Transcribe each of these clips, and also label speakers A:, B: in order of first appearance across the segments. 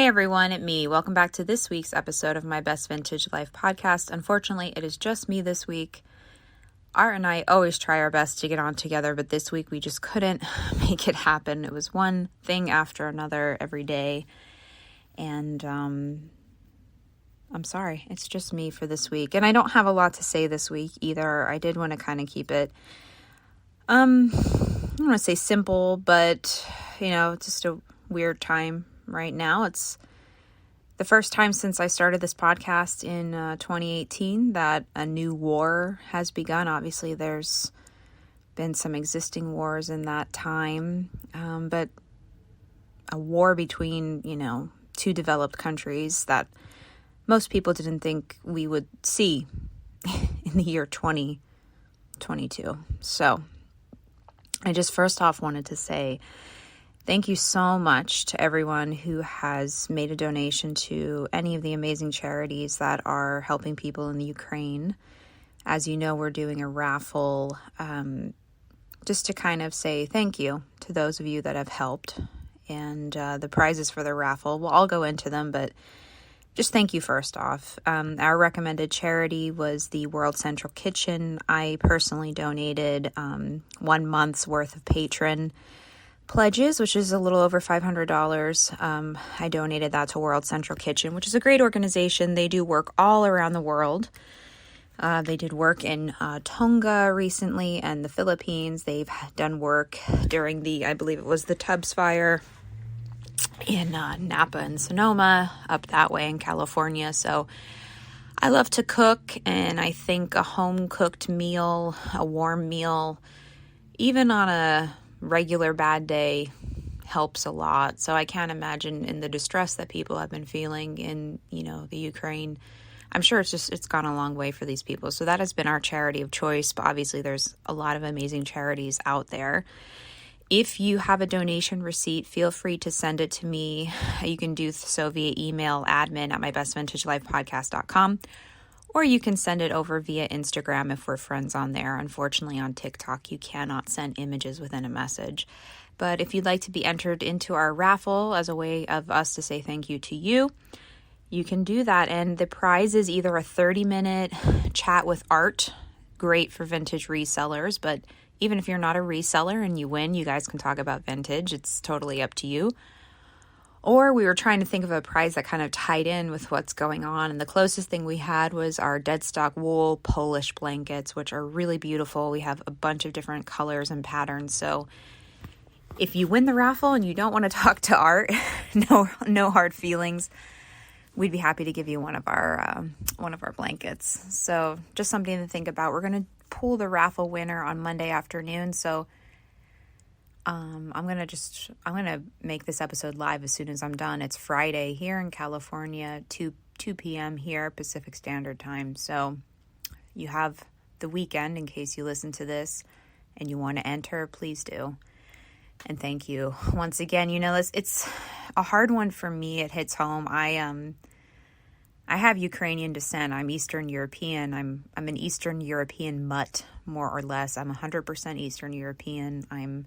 A: Hey everyone, it's me. Welcome back to this week's episode of my Best Vintage Life podcast. Unfortunately, it is just me this week. Art and I always try our best to get on together, but this week we just couldn't make it happen. It was one thing after another every day. And I'm sorry, it's just me for this week. And I don't have a lot to say this week either. I did want to kind of keep it, I don't want to say simple, but, just a weird time right now. It's the first time since I started this podcast in 2018 that a new war has begun. Obviously, there's been some existing wars in that time, but a war between, two developed countries that most people didn't think we would see in the year 2022. So I just first off wanted to say thank you so much to everyone who has made a donation to any of the amazing charities that are helping people in the Ukraine. As you know, we're doing a raffle just to kind of say thank you to those of you that have helped. And the prizes for the raffle, well, I'll go into them, but just thank you first off. Our recommended charity was the World Central Kitchen. I personally donated 1 month's worth of patron pledges, which is a little over $500. I donated that to World Central Kitchen, which is a great organization. They do work all around the world. They did work in Tonga recently and the Philippines. They've done work during I believe it was the Tubbs fire in Napa and Sonoma, up that way in California. So I love to cook, and I think a home-cooked meal, a warm meal, even on a regular bad day, helps a lot. So I can't imagine in the distress that people have been feeling in, the Ukraine. I'm sure it's gone a long way for these people. So that has been our charity of choice. But obviously there's a lot of amazing charities out there. If you have a donation receipt, feel free to send it to me. You can do so via email, admin@mybestvintagelifepodcast.com. Or you can send it over via Instagram if we're friends on there. Unfortunately, on TikTok, you cannot send images within a message. But if you'd like to be entered into our raffle as a way of us to say thank you to you, you can do that. And the prize is either a 30-minute chat with Art, great for vintage resellers. But even if you're not a reseller and you win, you guys can talk about vintage. It's totally up to you. Or we were trying to think of a prize that kind of tied in with what's going on. And the closest thing we had was our dead stock wool Polish blankets, which are really beautiful. We have a bunch of different colors and patterns. So if you win the raffle and you don't want to talk to Art, no hard feelings. We'd be happy to give you one of our blankets. So just something to think about. We're going to pull the raffle winner on Monday afternoon. So I'm going to make this episode live as soon as I'm done. It's Friday here in California, 2 p.m. here, Pacific Standard Time. So you have the weekend in case you listen to this and you want to enter, please do. And thank you once again. It's a hard one for me. It hits home. I have Ukrainian descent. I'm Eastern European. I'm an Eastern European mutt, more or less. I'm 100% Eastern European. I'm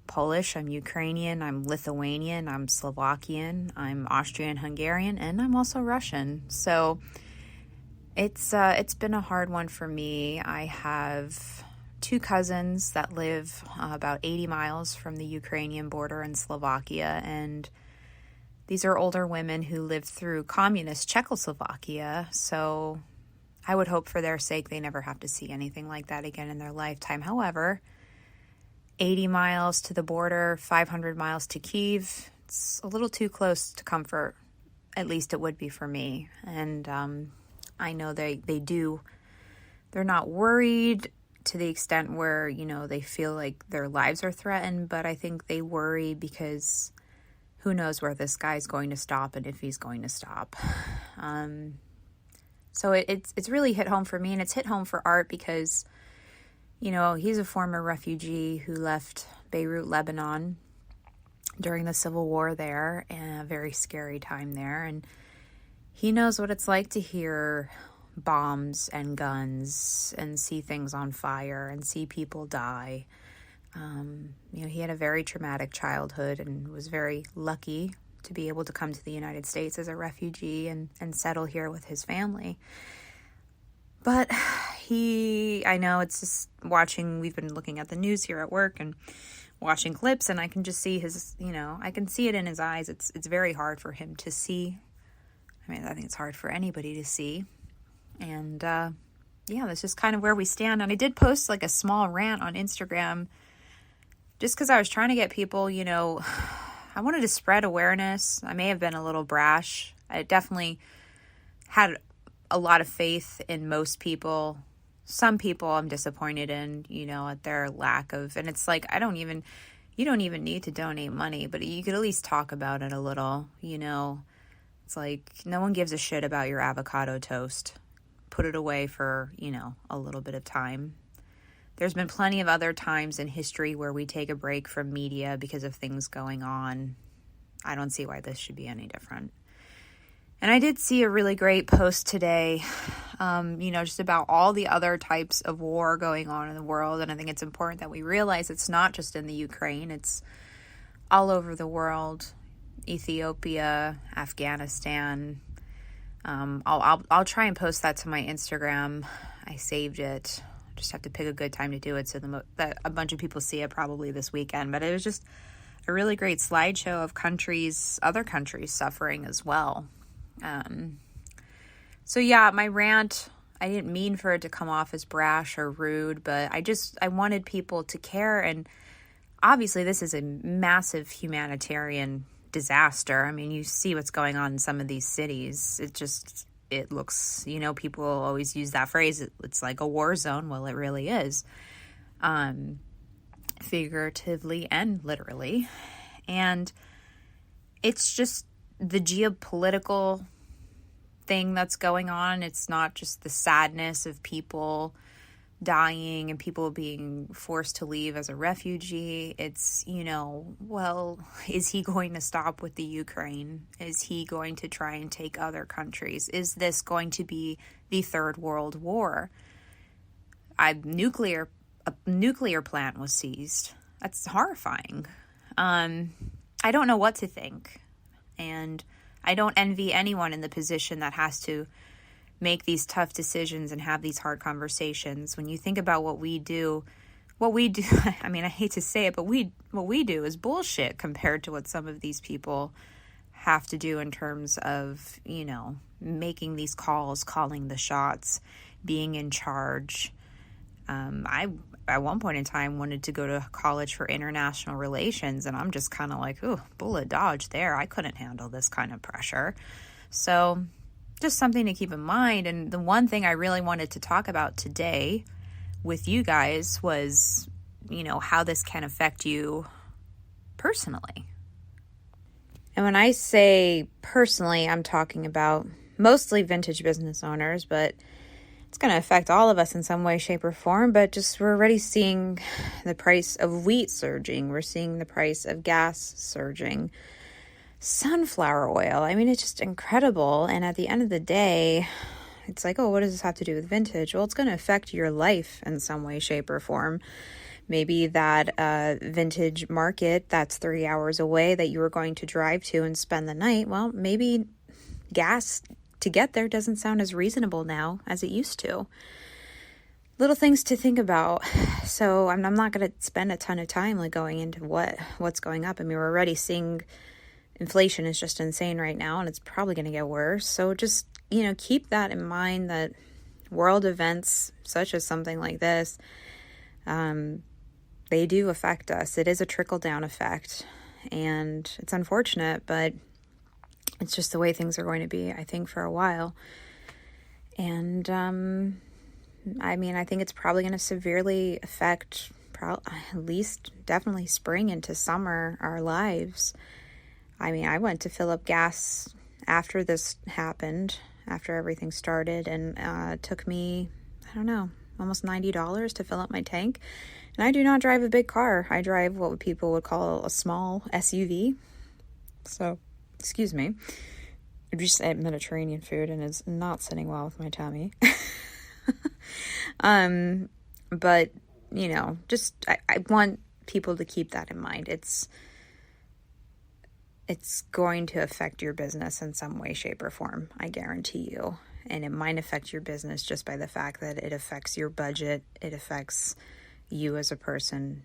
A: Polish, I'm Ukrainian, I'm Lithuanian, I'm Slovakian, I'm Austrian-Hungarian, and I'm also Russian. So it's been a hard one for me. I have 2 cousins that live about 80 miles from the Ukrainian border in Slovakia, and these are older women who lived through communist Czechoslovakia. So I would hope for their sake they never have to see anything like that again in their lifetime. However, 80 miles to the border, 500 miles to Kyiv. It's a little too close to comfort. At least it would be for me. And I know they do. They're not worried to the extent where, they feel like their lives are threatened. But I think they worry because who knows where this guy's going to stop and if he's going to stop. So it's really hit home for me. And it's hit home for Art because he's a former refugee who left Beirut, Lebanon during the civil war there, and a very scary time there. And he knows what it's like to hear bombs and guns and see things on fire and see people die. He had a very traumatic childhood and was very lucky to be able to come to the United States as a refugee and settle here with his family. But I know it's just we've been looking at the news here at work and watching clips, and I can just see I can see it in his eyes. It's very hard for him to see. I mean, I think it's hard for anybody to see. And, that's just kind of where we stand. And I did post like a small rant on Instagram just because I was trying to get people, I wanted to spread awareness. I may have been a little brash. I definitely had a lot of faith in most people. Some people I'm disappointed in, at their lack of, and it's like, you don't even need to donate money, but you could at least talk about it a little, It's like, no one gives a shit about your avocado toast. Put it away for, a little bit of time. There's been plenty of other times in history where we take a break from media because of things going on. I don't see why this should be any different. And I did see a really great post today, just about all the other types of war going on in the world. And I think it's important that we realize it's not just in the Ukraine, it's all over the world. Ethiopia, Afghanistan. I'll try and post that to my Instagram. I saved it. Just have to pick a good time to do it so that a bunch of people see it probably this weekend. But it was just a really great slideshow of other countries suffering as well. My rant, I didn't mean for it to come off as brash or rude, but I wanted people to care. And obviously this is a massive humanitarian disaster. I mean, you see what's going on in some of these cities. It looks, people always use that phrase. It's like a war zone. Well, it really is, figuratively and literally. And it's just the geopolitical thing that's going on. It's not just the sadness of people dying and people being forced to leave as a refugee. It's, is he going to stop with the Ukraine? Is he going to try and take other countries? Is this going to be the third world war? A nuclear plant was seized. That's horrifying. I don't know what to think. And I don't envy anyone in the position that has to make these tough decisions and have these hard conversations. When you think about what we do, I mean, I hate to say it, but what we do is bullshit compared to what some of these people have to do in terms of, making these calls, calling the shots, being in charge. I, at one point in time, wanted to go to college for international relations, and I'm just kind of like, ooh, bullet dodge there. I couldn't handle this kind of pressure. So just something to keep in mind. And the one thing I really wanted to talk about today with you guys was, how this can affect you personally. And when I say personally, I'm talking about mostly vintage business owners, but it's going to affect all of us in some way, shape, or form. But we're already seeing the price of wheat surging. We're seeing the price of gas surging. Sunflower oil. I mean, it's just incredible. And at the end of the day, it's like, oh, what does this have to do with vintage? Well, it's going to affect your life in some way, shape, or form. Maybe that vintage market that's 3 hours away that you were going to drive to and spend the night, well, maybe gas to get there doesn't sound as reasonable now as it used to. Little things to think about. So I'm not going to spend a ton of time going into what's going up. I mean, we're already seeing inflation is just insane right now, and it's probably going to get worse. So just, keep that in mind, that world events such as something like this, they do affect us. It is a trickle-down effect, and it's unfortunate, but it's just the way things are going to be, I think, for a while. And, I think it's probably going to severely affect, at least definitely spring into summer, our lives. I mean, I went to fill up gas after this happened, after everything started, and it took me, almost $90 to fill up my tank. And I do not drive a big car. I drive what people would call a small SUV. So, excuse me. I just ate Mediterranean food and it's not sitting well with my tummy. But, I want people to keep that in mind. it's going to affect your business in some way, shape, or form. I guarantee you. And it might affect your business just by the fact that it affects your budget. It affects you as a person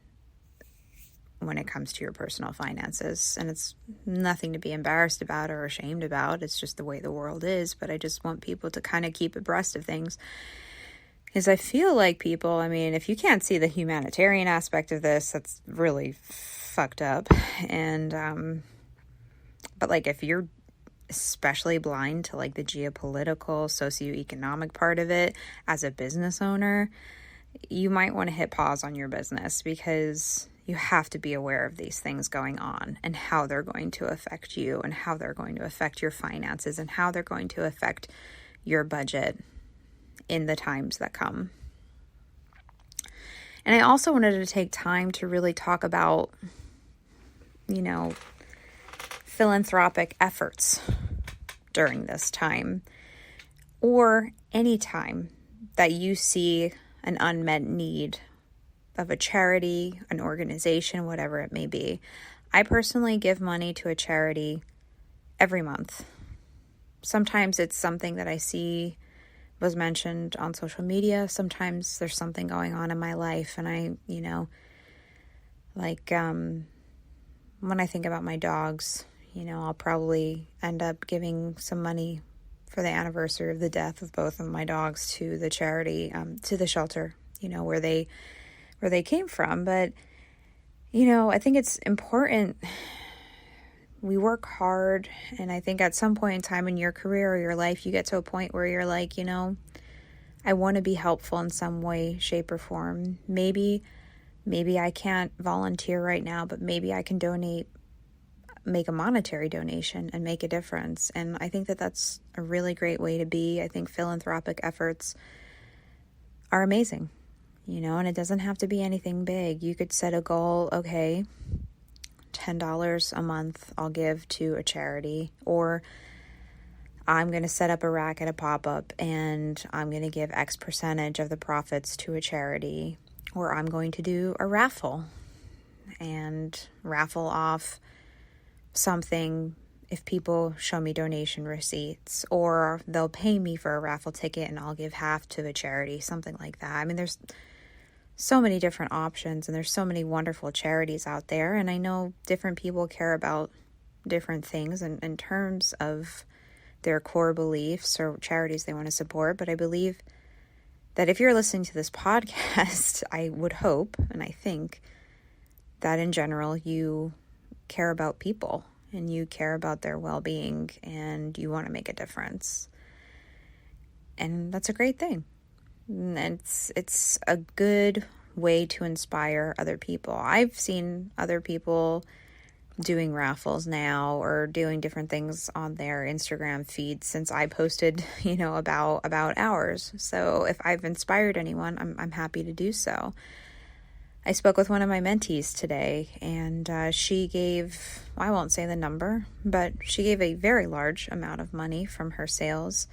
A: when it comes to your personal finances. And it's nothing to be embarrassed about or ashamed about. It's just the way the world is. But I just want people to kind of keep abreast of things. Because I feel like people, I mean, if you can't see the humanitarian aspect of this, that's really fucked up. And, but like if you're especially blind to like the geopolitical, socioeconomic part of it as a business owner, you might want to hit pause on your business, because you have to be aware of these things going on and how they're going to affect you and how they're going to affect your finances and how they're going to affect your budget in the times that come. And I also wanted to take time to really talk about, philanthropic efforts during this time, or any time that you see an unmet need of a charity, an organization, whatever it may be. I personally give money to a charity every month. Sometimes it's something that I see was mentioned on social media. Sometimes there's something going on in my life, and I, when I think about my dogs, I'll probably end up giving some money for the anniversary of the death of both of my dogs to the charity, to the shelter, where they came from. But, I think it's important. We work hard, and I think at some point in time in your career or your life, you get to a point where you're like, I want to be helpful in some way, shape, or form. Maybe I can't volunteer right now, but maybe I can make a monetary donation and make a difference. And I think that that's a really great way to be. I think philanthropic efforts are amazing, and it doesn't have to be anything big. You could set a goal, okay, $10 a month I'll give to a charity, or I'm going to set up a rack at a pop-up and I'm going to give X percentage of the profits to a charity, or I'm going to do a raffle and raffle off something if people show me donation receipts, or they'll pay me for a raffle ticket and I'll give half to a charity, something like that. I mean, there's so many different options, and there's so many wonderful charities out there. And I know different people care about different things in terms of their core beliefs or charities they want to support. But I believe that if you're listening to this podcast, I would hope, and I think that in general, you care about people and you care about their well-being and you want to make a difference. And that's a great thing. And it's a good way to inspire other people. I've seen other people doing raffles now or doing different things on their Instagram feed since I posted, about ours. So if I've inspired anyone, I'm happy to do so. I spoke with one of my mentees today, and she gave, I won't say the number, but she gave a very large amount of money from her sales,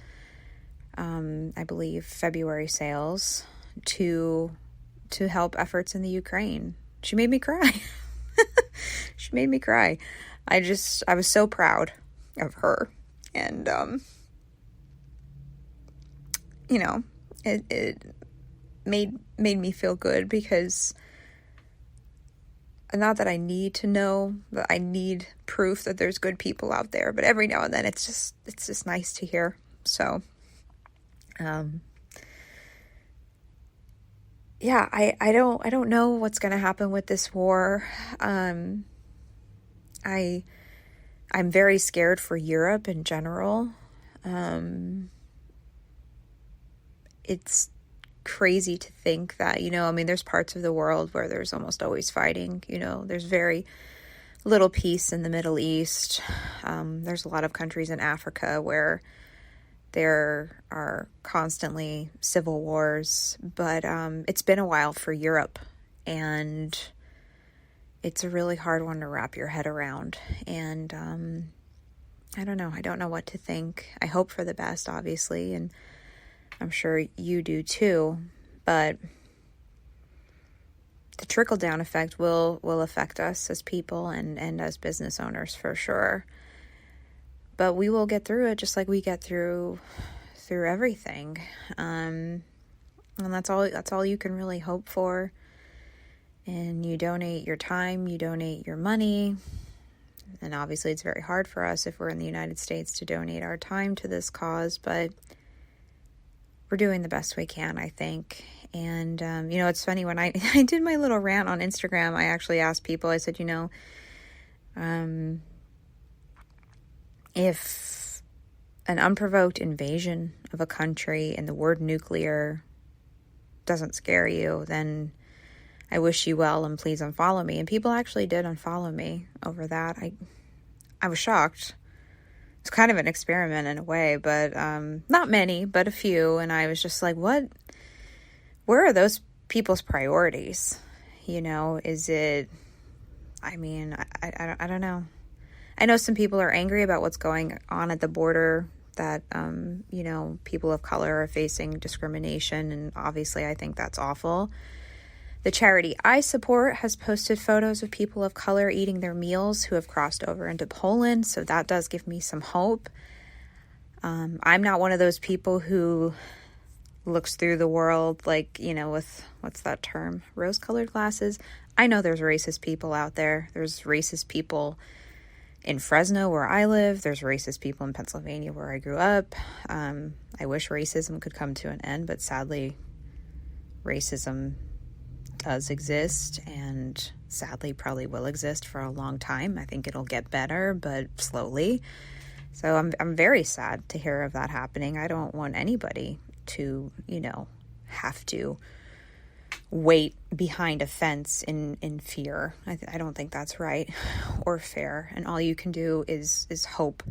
A: I believe February sales, to help efforts in the Ukraine. She made me cry. She made me cry. I was so proud of her. And, it made me feel good, because not that I need to know, but I need proof that there's good people out there. But every now and then it's just nice to hear. So, I don't know what's going to happen with this war. I'm very scared for Europe in general. It's crazy to think that, there's parts of the world where there's almost always fighting. There's very little peace in the Middle East. There's a lot of countries in Africa where there are constantly civil wars, but it's been a while for Europe, and it's a really hard one to wrap your head around. And I don't know what to think. I hope for the best, obviously, and I'm sure you do too, but the trickle-down effect will affect us as people and as business owners for sure. But we will get through it just like we get through everything. And that's all you can really hope for. And you donate your time, you donate your money. And obviously it's very hard for us if we're in the United States to donate our time to this cause, but we're doing the best we can, I think. And, it's funny, when I did my little rant on Instagram, I actually asked people, I said, if an unprovoked invasion of a country and the word nuclear doesn't scare you, then I wish you well and please unfollow me. And people actually did unfollow me over that. I was shocked. It's kind of an experiment in a way, but not many, but a few. And I was just like, what? Where are those people's priorities? Is it, I don't know. I know some people are angry about what's going on at the border, that, people of color are facing discrimination. And obviously I think that's awful. The charity I support has posted photos of people of color eating their meals who have crossed over into Poland, so that does give me some hope. I'm not one of those people who looks through the world like, with, what's that term, rose-colored glasses. I know there's racist people out there. There's racist people in Fresno where I live. There's racist people in Pennsylvania where I grew up. I wish racism could come to an end, but sadly, racism does exist, and sadly probably will exist for a long time. I think it'll get better, but slowly. So I'm very sad to hear of that happening. I don't want anybody to, have to wait behind a fence in fear. I don't think that's right or fair. And all you can do is hope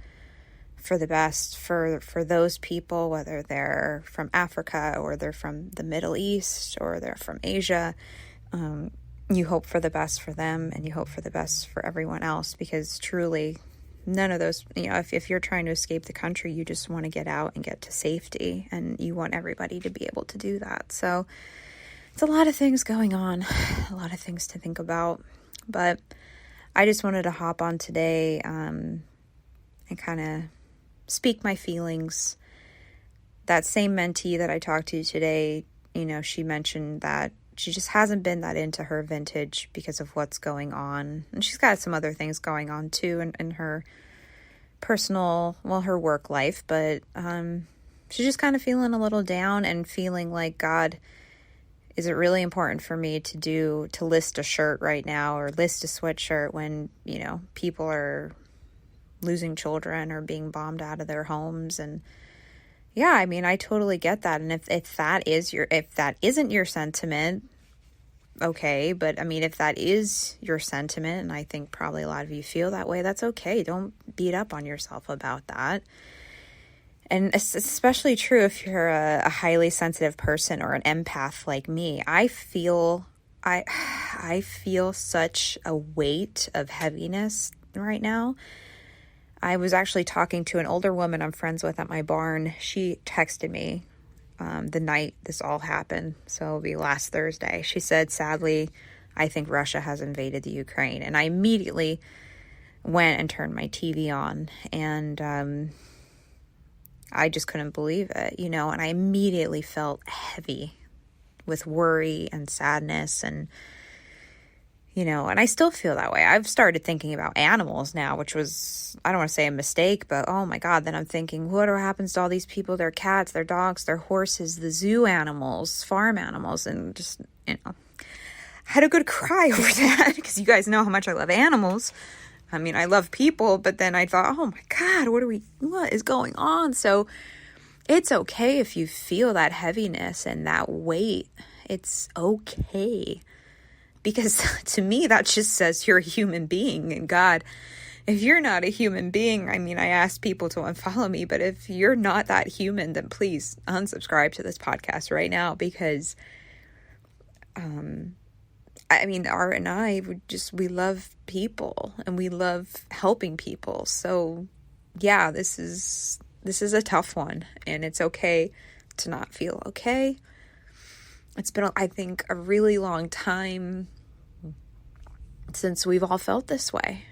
A: for the best for those people, whether they're from Africa or they're from the Middle East or they're from Asia. You hope for the best for them, and you hope for the best for everyone else, because truly none of those, if you're trying to escape the country, you just want to get out and get to safety, and you want everybody to be able to do that. So it's a lot of things going on, a lot of things to think about, but I just wanted to hop on today and kind of speak my feelings. That same mentee that I talked to today, she mentioned that she just hasn't been that into her vintage because of what's going on. And she's got some other things going on too in her personal, her work life. But she's just kind of feeling a little down and feeling like, God, is it really important for me to list a shirt right now or list a sweatshirt when, people are losing children or being bombed out of their homes? And yeah, I totally get that. And if that isn't your sentiment, okay. But if that is your sentiment, and I think probably a lot of you feel that way, that's okay. Don't beat up on yourself about that. And it's especially true if you're a highly sensitive person or an empath like me. I feel such a weight of heaviness right now. I was actually talking to an older woman I'm friends with at my barn. She texted me the night this all happened, so it'll be last Thursday. She said, sadly, I think Russia has invaded the Ukraine. And I immediately went and turned my TV on, and I just couldn't believe it, and I immediately felt heavy with worry and sadness and and I still feel that way. I've started thinking about animals now, which was, I don't want to say a mistake, but oh my God, then I'm thinking, what happens to all these people, their cats, their dogs, their horses, the zoo animals, farm animals, and just, I had a good cry over that because you guys know how much I love animals. I love people, but then I thought, oh my God, what is going on? So it's okay if you feel that heaviness and that weight. It's okay. Because to me, that just says you're a human being. And God, if you're not a human being, I ask people to unfollow me, but if you're not that human, then please unsubscribe to this podcast right now, because, Art and I, we love people and we love helping people. So yeah, this is a tough one, and it's okay to not feel okay. It's been, I think, a really long time since we've all felt this way.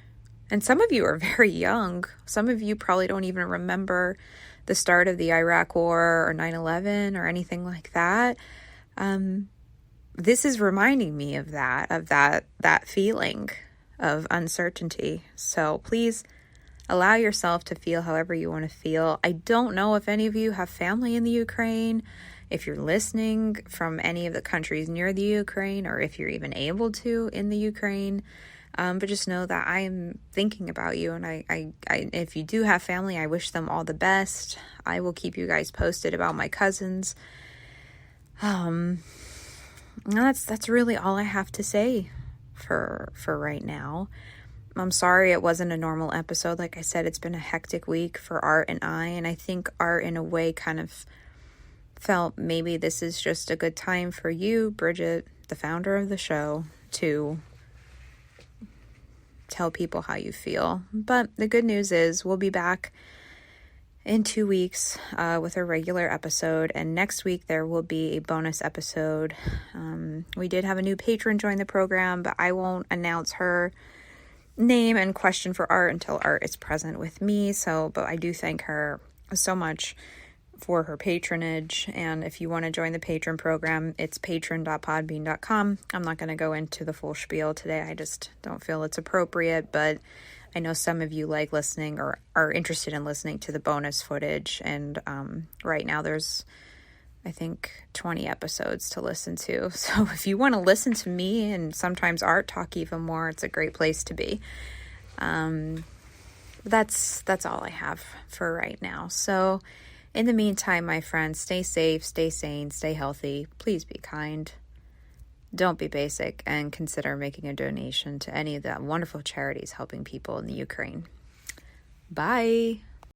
A: And some of you are very young. Some of you probably don't even remember the start of the Iraq War or 9/11 or anything like that. This is reminding me of that feeling of uncertainty. So please allow yourself to feel however you want to feel. I don't know if any of you have family in the Ukraine, if you're listening from any of the countries near the Ukraine, or if you're even able to in the Ukraine. But just know that I am thinking about you, and I if you do have family, I wish them all the best. I will keep you guys posted about my cousins. That's really all I have to say for right now. I'm sorry it wasn't a normal episode. Like I said, it's been a hectic week for Art and I think Art in a way kind of felt maybe this is just a good time for you, Bridget, the founder of the show, to tell people how you feel. But the good news is we'll be back in 2 weeks with a regular episode, and next week there will be a bonus episode. We did have a new patron join the program, but I won't announce her name and question for Art until Art is present with me. But I do thank her so much for her patronage. And if you want to join the patron program, it's patron.podbean.com. I'm not going to go into the full spiel today. I just don't feel it's appropriate, but I know some of you like listening or are interested in listening to the bonus footage. And right now there's, I think, 20 episodes to listen to. So if you want to listen to me and sometimes Art talk even more, it's a great place to be. That's all I have for right now. So in the meantime, my friends, stay safe, stay sane, stay healthy. Please be kind. Don't be basic, and consider making a donation to any of the wonderful charities helping people in the Ukraine. Bye.